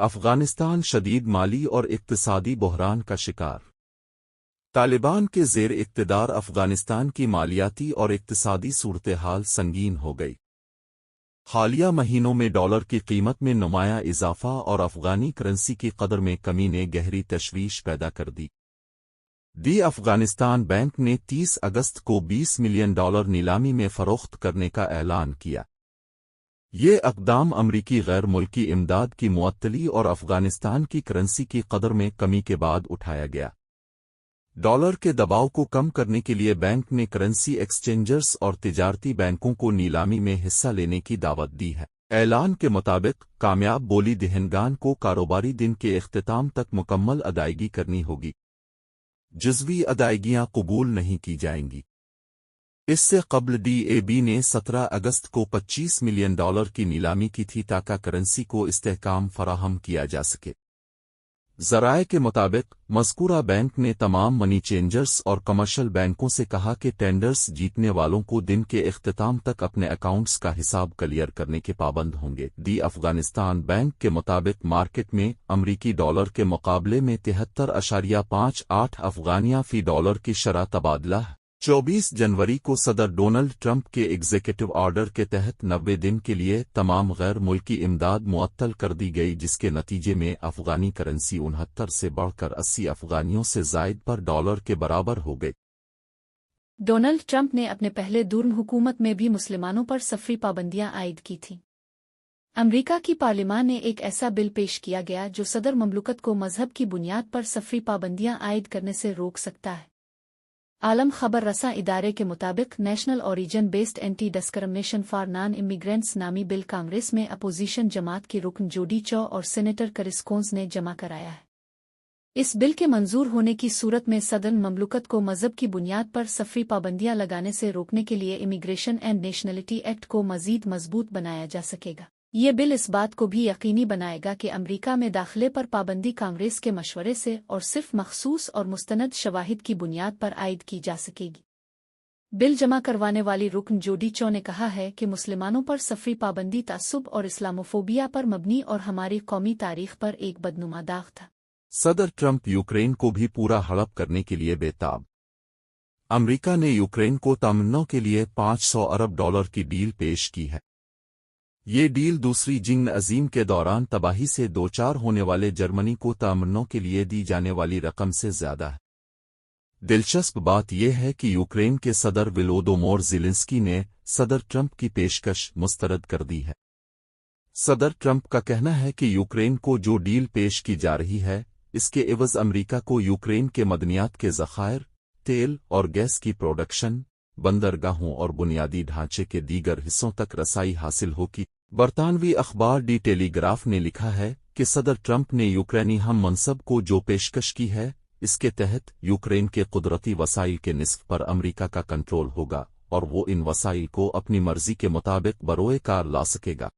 افغانستان شدید مالی اور اقتصادی بحران کا شکار۔ طالبان کے زیر اقتدار افغانستان کی مالیاتی اور اقتصادی صورتحال سنگین ہو گئی۔ حالیہ مہینوں میں ڈالر کی قیمت میں نمایاں اضافہ اور افغانی کرنسی کی قدر میں کمی نے گہری تشویش پیدا کر دی۔ افغانستان بینک نے 30 اگست کو $20 ملین نیلامی میں فروخت کرنے کا اعلان کیا۔ یہ اقدام امریکی غیر ملکی امداد کی معطلی اور افغانستان کی کرنسی کی قدر میں کمی کے بعد اٹھایا گیا۔ ڈالر کے دباؤ کو کم کرنے کے لیے بینک نے کرنسی ایکسچینجرز اور تجارتی بینکوں کو نیلامی میں حصہ لینے کی دعوت دی ہے۔ اعلان کے مطابق کامیاب بولی دہندگان کو کاروباری دن کے اختتام تک مکمل ادائیگی کرنی ہوگی۔ جزوی ادائیگیاں قبول نہیں کی جائیں گی۔ اس سے قبل DAB نے 17 اگست کو $25 ملین کی نیلامی کی تھی تاکہ کرنسی کو استحکام فراہم کیا جا سکے۔ ذرائع کے مطابق مذکورہ بینک نے تمام منی چینجرز اور کمرشل بینکوں سے کہا کہ ٹینڈرز جیتنے والوں کو دن کے اختتام تک اپنے اکاؤنٹس کا حساب کلیئر کرنے کے پابند ہوں گے۔ افغانستان بینک کے مطابق مارکیٹ میں امریکی ڈالر کے مقابلے میں 73.58 افغانیہ فی ڈالر کی شرح تبادلہ 24 جنوری کو صدر ڈونلڈ ٹرمپ کے ایگزیکٹو آرڈر کے تحت 90 دن کے لیے تمام غیر ملکی امداد معطل کر دی گئی، جس کے نتیجے میں افغانی کرنسی 69 سے بڑھ کر 80 افغانیوں سے زائد پر ڈالر کے برابر ہو گئی۔ ڈونلڈ ٹرمپ نے اپنے پہلے دور حکومت میں بھی مسلمانوں پر سفری پابندیاں عائد کی تھیں۔ امریکہ کی پارلیمان نے ایک ایسا بل پیش کیا گیا جو صدر مملکت کو مذہب کی بنیاد پر سفری پابندیاں عائد کرنے سے روک سکتا ہے۔ عالم خبر رساں ادارے کے مطابق national origin based anti discrimination for non immigrants نامی بل کانگریس میں اپوزیشن جماعت کی رکن جوڈی چو اور سینیٹر کرس کونز نے جمع کرایا ہے۔ اس بل کے منظور ہونے کی صورت میں صدر مملکت کو مذہب کی بنیاد پر سفری پابندیاں لگانے سے روکنے کے لیے امیگریشن اینڈ نیشنلٹی ایکٹ کو مزید مضبوط بنایا جا سکے گا۔ یہ بل اس بات کو بھی یقینی بنائے گا کہ امریکہ میں داخلے پر پابندی کانگریس کے مشورے سے اور صرف مخصوص اور مستند شواہد کی بنیاد پر عائد کی جا سکے گی۔ بل جمع کروانے والی رکن جوڈی چو نے کہا ہے کہ مسلمانوں پر سفری پابندی تعصب اور اسلاموفوبیا پر مبنی اور ہماری قومی تاریخ پر ایک بدنما داغ تھا۔ صدر ٹرمپ یوکرین کو بھی پورا ہڑپ کرنے کے لیے بے تاب۔ امریکہ نے یوکرین کو تمنوں کے لیے $500 ارب کی ڈیل پیش کی ہے۔ یہ ڈیل دوسری جنگ عظیم کے دوران تباہی سے دوچار ہونے والے جرمنی کو تمنوں کے لیے دی جانے والی رقم سے زیادہ ہے۔ دلچسپ بات یہ ہے کہ یوکرین کے صدر ولودومور زیلنسکی نے صدر ٹرمپ کی پیشکش مسترد کر دی ہے۔ صدر ٹرمپ کا کہنا ہے کہ یوکرین کو جو ڈیل پیش کی جا رہی ہے، اس کے عوض امریکہ کو یوکرین کے معدنیات کے ذخائر، تیل اور گیس کی پروڈکشن، بندرگاہوں اور بنیادی ڈھانچے کے دیگر حصوں تک رسائی حاصل ہوگی۔ برطانوی اخبار ٹیلی گراف نے لکھا ہے کہ صدر ٹرمپ نے یوکرینی ہم منصب کو جو پیشکش کی ہے، اس کے تحت یوکرین کے قدرتی وسائل کے نصف پر امریکہ کا کنٹرول ہوگا اور وہ ان وسائل کو اپنی مرضی کے مطابق بروئے کار لا سکے گا۔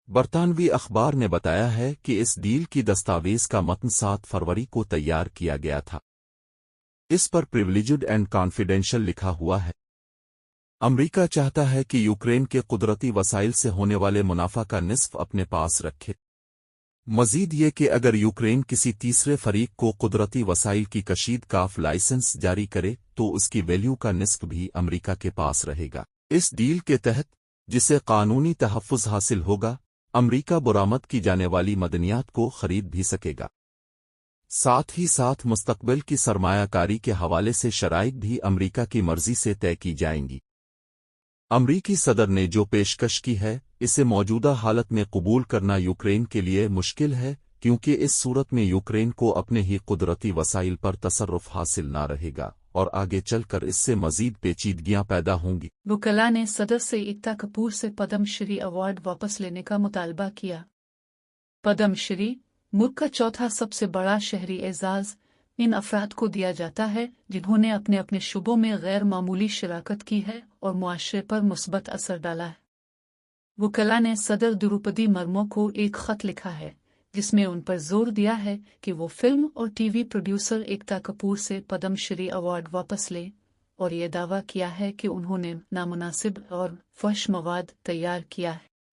برطانوی اخبار نے بتایا ہے کہ اس ڈیل کی دستاویز کا متن 7 فروری کو تیار کیا گیا تھا۔ اس پر پریویلیجڈ اینڈ کانفیڈینشل لکھا ہوا ہے۔ امریکہ چاہتا ہے کہ یوکرین کے قدرتی وسائل سے ہونے والے منافع کا نصف اپنے پاس رکھے۔ مزید یہ کہ اگر یوکرین کسی تیسرے فریق کو قدرتی وسائل کی کشید کاف لائسنس جاری کرے تو اس کی ویلیو کا نصف بھی امریکہ کے پاس رہے گا۔ اس ڈیل کے تحت، جسے قانونی تحفظ حاصل ہوگا، امریکہ برآمد کی جانے والی معدنیات کو خرید بھی سکے گا۔ ساتھ ہی ساتھ مستقبل کی سرمایہ کاری کے حوالے سے شرائط بھی امریکہ کی مرضی سے طے کی جائیں گی۔ امریکی صدر نے جو پیشکش کی ہے، اسے موجودہ حالت میں قبول کرنا یوکرین کے لیے مشکل ہے، کیونکہ اس صورت میں یوکرین کو اپنے ہی قدرتی وسائل پر تصرف حاصل نہ رہے گا اور آگے چل کر اس سے مزید پیچیدگیاں پیدا ہوں گی۔ وکلاء نے صدر سے ایکتا کپور سے پدم شری ایوارڈ واپس لینے کا مطالبہ کیا۔ پدم شری، ملک کا چوتھا سب سے بڑا شہری اعزاز، ان افراد کو دیا جاتا ہے جنہوں نے اپنے اپنے شعبوں میں غیر معمولی شراکت کی ہے اور معاشرے پر مثبت اثر ڈالا ہے۔ وکلاء نے صدر دروپدی مرمو کو ایک خط لکھا ہے جس میں ان پر زور دیا ہے کہ وہ فلم اور ٹی وی پروڈیوسر ایکتا کپور سے پدم شری ایوارڈ واپس لیں، اور یہ دعویٰ کیا ہے کہ انہوں نے نامناسب اور فحش مواد تیار کیا ہے۔